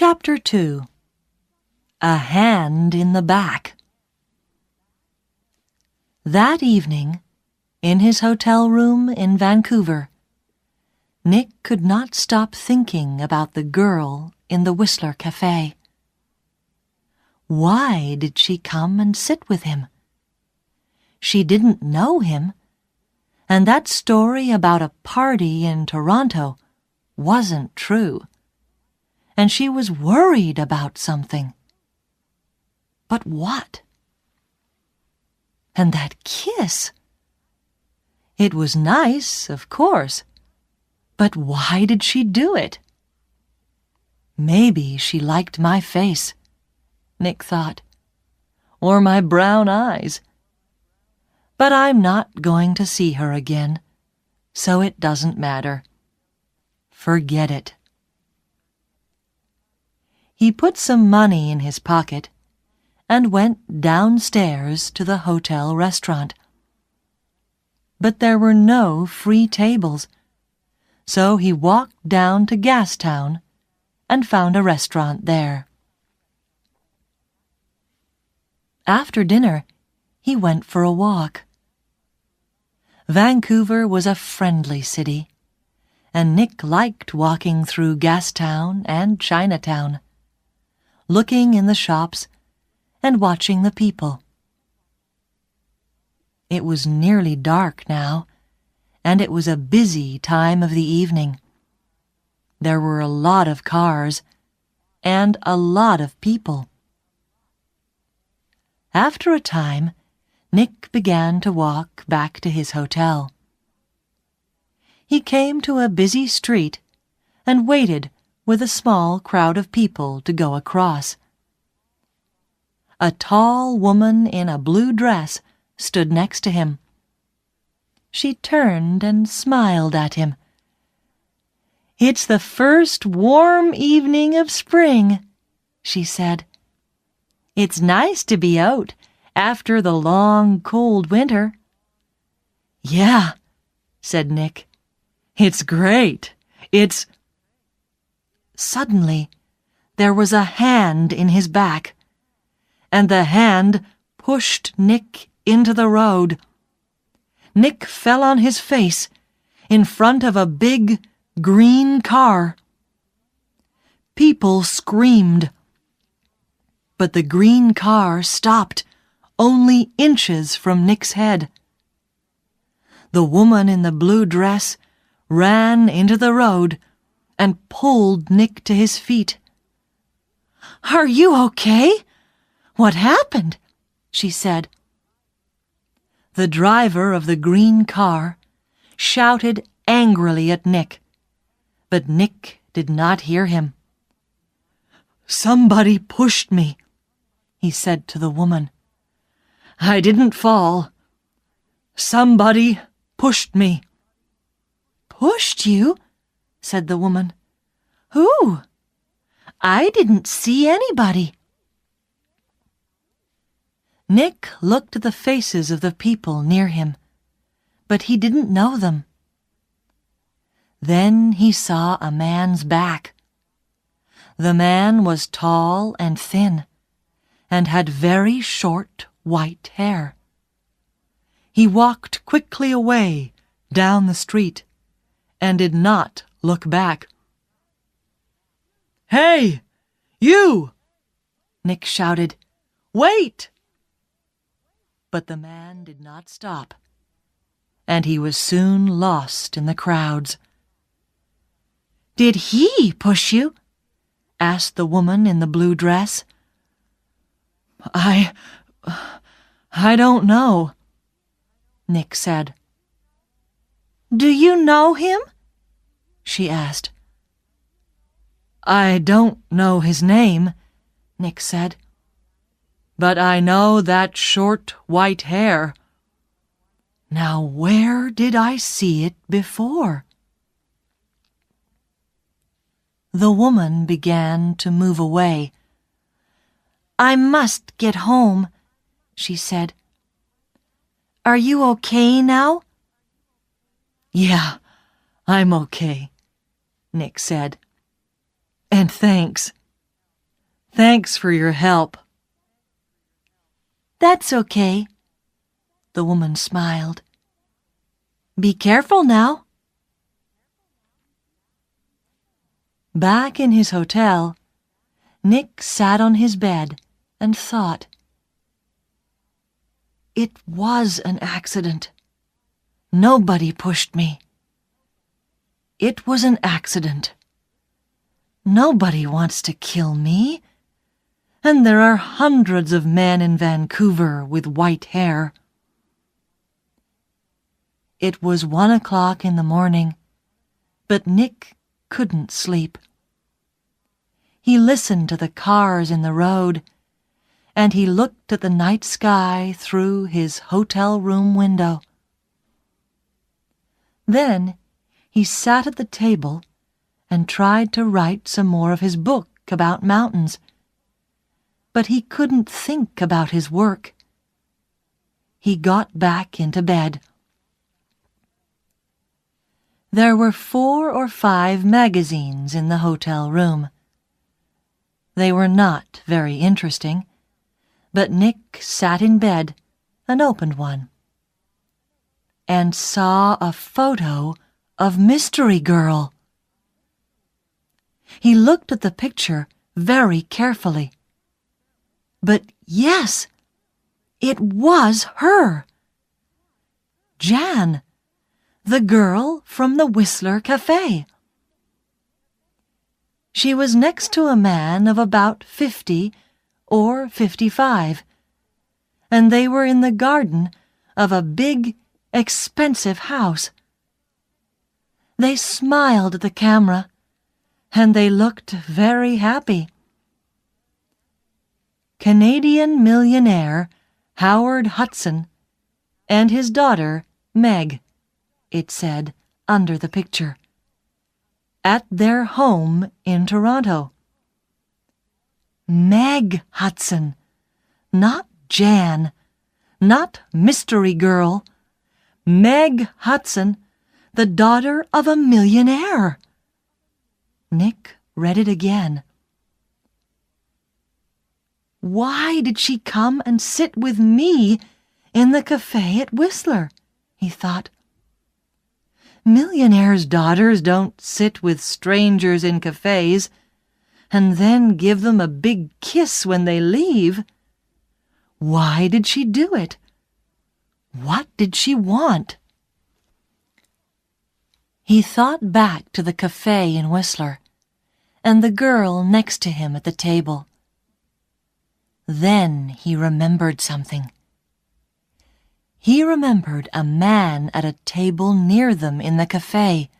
Chapter 2. A Hand in the Back. That evening, in his hotel room in Vancouver, Nick could not stop thinking about the girl in the Whistler Cafe. Why did she come and sit with him? She didn't know him, and that story about a party in Toronto wasn't true, and she was worried about something. But what? And that kiss! It was nice, of course, but why did she do it? Maybe she liked my face, Nick thought, or my brown eyes. But I'm not going to see her again, so it doesn't matter. Forget it. He put some money in his pocket and went downstairs to the hotel restaurant. But there were no free tables, so he walked down to Gastown and found a restaurant there. After dinner, he went for a walk. Vancouver was a friendly city, and Nick liked walking through Gastown and Chinatown, looking in the shops and watching the people. It was nearly dark now, and it was a busy time of the evening. There were a lot of cars and a lot of people. After a time, Nick began to walk back to his hotel. He came to a busy street and waited with a small crowd of people to go across. A tall woman in a blue dress stood next to him. She turned and smiled at him. "It's the first warm evening of spring," she said. "It's nice to be out after the long, cold winter." "Yeah," said Nick. "It's great. It's—" Suddenly, there was a hand in his back, and the hand pushed Nick into the road. Nick fell on his face in front of a big, green car. People screamed, but the green car stopped only inches from Nick's head. The woman in the blue dress ran into the road and pulled Nick to his feet. "Are you okay? What happened?" she said. The driver of the green car shouted angrily at Nick, but Nick did not hear him. "Somebody pushed me," he said to the woman. "I didn't fall. Somebody pushed me." "Pushed you?" said the woman. "Who? I didn't see anybody." Nick looked at the faces of the people near him, but he didn't know them. Then he saw a man's back. The man was tall and thin, and had very short white hair. He walked quickly away down the street, and did not look back. "Hey, you!" Nick shouted. "Wait!" But the man did not stop, and he was soon lost in the crowds. "Did he push you?" asked the woman in the blue dress. I don't know," Nick said. "Do you know him?" she asked. "I don't know his name," Nick said. "But I know that short white hair. Now where did I see it before?" The woman began to move away. "I must get home," she said. "Are you okay now?" "Yeah, I'm okay," Nick said. "And thanks." Thanks for your help." "That's okay," the woman smiled. "Be careful now." Back in his hotel, Nick sat on his bed and thought. It was an accident. Nobody pushed me. It was an accident. Nobody wants to kill me. And there are hundreds of men in Vancouver with white hair. It was 1 o'clock in the morning, but Nick couldn't sleep. He listened to the cars in the road, and he looked at the night sky through his hotel room window. Then he sat at the table and tried to write some more of his book about mountains. But he couldn't think about his work. He got back into bed. There were 4 or 5 magazines in the hotel room. They were not very interesting, but Nick sat in bed and opened one, and saw a photo of Mystery Girl. He looked at the picture very carefully. But yes, it was her. Jan, the girl from the Whistler Cafe. She was next to a man of about 50 or 55, and they were in the garden of a big, expensive house. They smiled at the camera, and they looked very happy. Canadian millionaire Howard Hudson and his daughter Meg, it said under the picture, at their home in Toronto. Meg Hudson, not Jan, not Mystery Girl. Meg Hudson, the daughter of a millionaire. Nick read it again. Why did she come and sit with me in the cafe at Whistler? He thought. Millionaires' daughters don't sit with strangers in cafes and then give them a big kiss when they leave. Why did she do it? What did she want? He thought back to the cafe in Whistler and the girl next to him at the table. Then he remembered something. He remembered a man at a table near them in the cafe.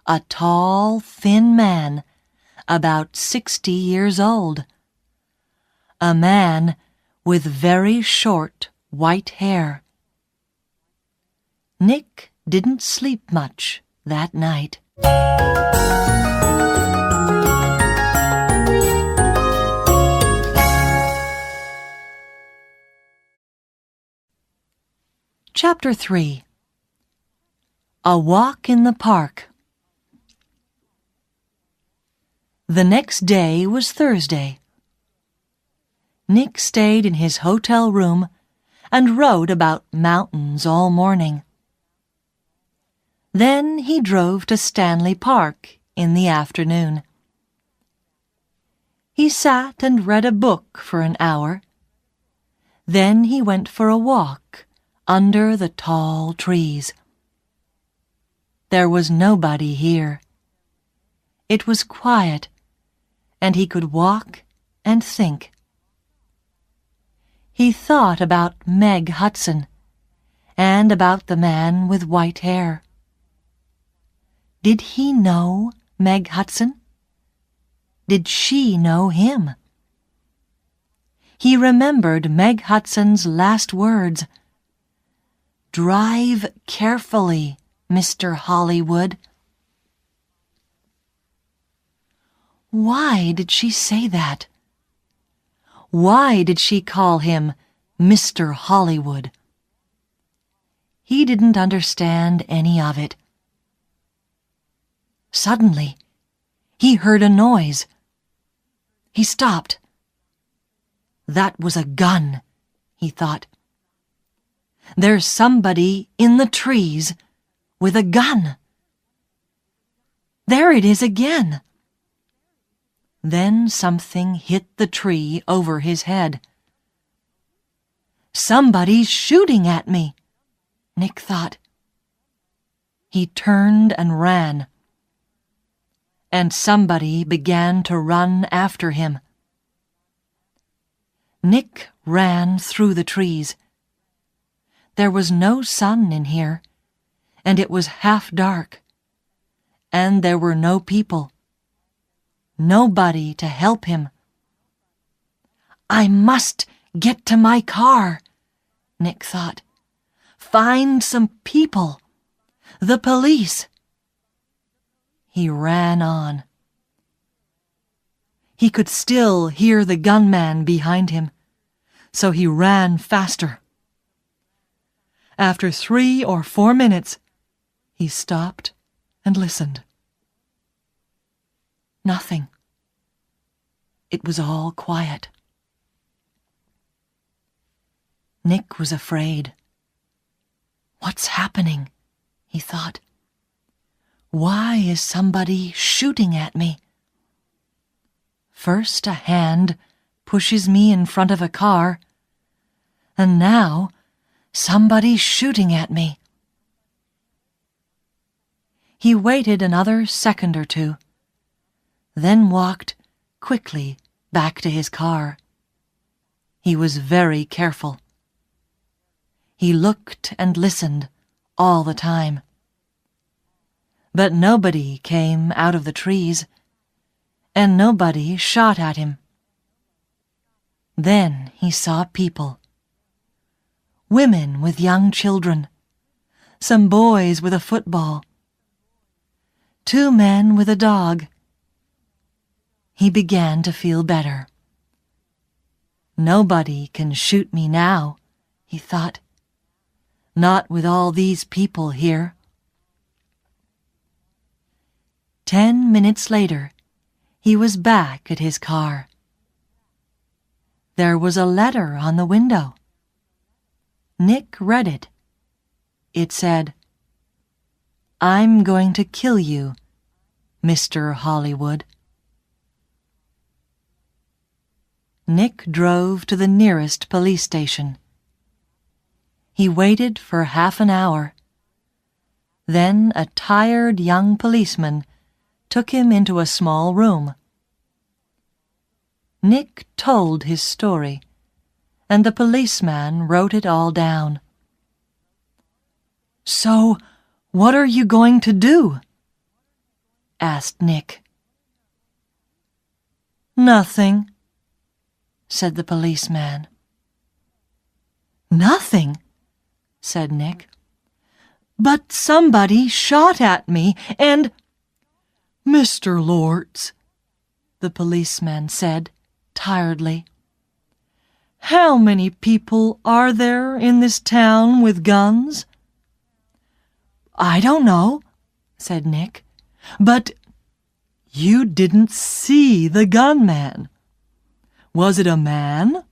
A tall, thin man, about 60 years old. A man with very short white hair. Nick didn't sleep much that night. Chapter 3. A Walk in the Park. The next day was Thursday. Nick stayed in his hotel room and wrote about mountains all morning. Then he drove to Stanley Park in the afternoon. He sat and read a book for an hour. Then he went for a walk under the tall trees. There was nobody here. It was quiet, and he could walk and think. He thought about Meg Hudson and about the man with white hair. Did he know Meg Hudson? Did she know him? He remembered Meg Hudson's last words. Drive carefully, Mr. Hollywood. Why did she say that? Why did she call him Mr. Hollywood? He didn't understand any of it. Suddenly, he heard a noise. He stopped. That was a gun, he thought. There's somebody in the trees with a gun. There it is again. Then something hit the tree over his head. Somebody's shooting at me, Nick thought. He turned and ran. And somebody began to run after him. Nick ran through the trees. There was no sun in here, and it was half dark. And there were no people. Nobody to help him. I must get to my car, Nick thought. Find some people. The police. He ran on. He could still hear the gunman behind him, so he ran faster. After 3 or 4 minutes, he stopped and listened. Nothing. It was all quiet. Nick was afraid. What's happening? He thought. Why is somebody shooting at me? First a hand pushes me in front of a car, and now somebody's shooting at me. He waited another second or two, then walked quickly back to his car. He was very careful. He looked and listened all the time. But nobody came out of the trees, and nobody shot at him. Then he saw people. Women with young children, some boys with a football, 2 men with a dog. He began to feel better. Nobody can shoot me now, he thought. Not with all these people here. 10 minutes later, he was back at his car. There was a letter on the window. Nick read it. It said, "I'm going to kill you, Mr. Hollywood." Nick drove to the nearest police station. He waited for half an hour. Then a tired young policeman took him into a small room. Nick told his story, and the policeman wrote it all down. "So, what are you going to do?" asked Nick. "Nothing," said the policeman. "Nothing?" said Nick. "But somebody shot at me, and—" "Mr. Lortz," the policeman said tiredly, "how many people are there in this town with guns?" "I don't know," said Nick, "but—" "You didn't see the gunman. Was it a man,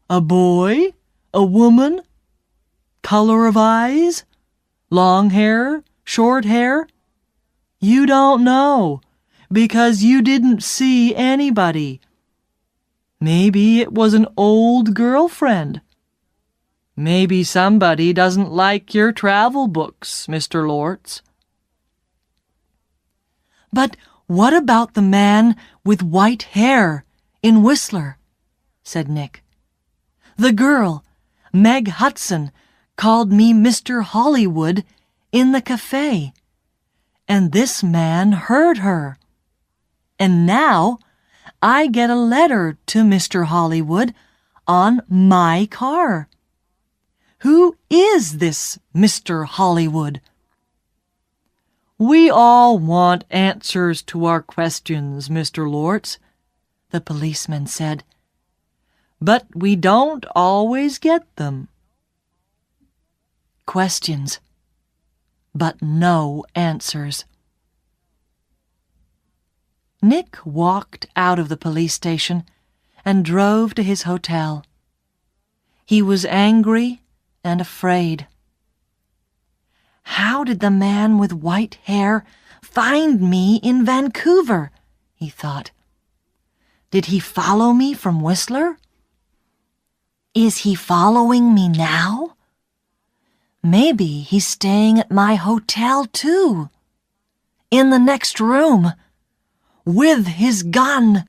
a boy, a woman? Color of eyes? Long hair, short hair? You don't know, because you didn't see anybody. Maybe it was an old girlfriend. Maybe somebody doesn't like your travel books, Mr. Lortz." "But what about the man with white hair in Whistler?" said Nick. "The girl, Meg Hudson, called me Mr. Hollywood in the cafe, and this man heard her. And now I get a letter to Mr. Hollywood on my car. Who is this Mr. Hollywood?" "We all want answers to our questions, Mr. Lortz," the policeman said. "But we don't always get them." Questions, but no answers. Nick walked out of the police station and drove to his hotel. He was angry and afraid. How did the man with white hair find me in Vancouver? He thought. Did he follow me from Whistler? Is he following me now? Maybe he's staying at my hotel too. In the next room, with his gun.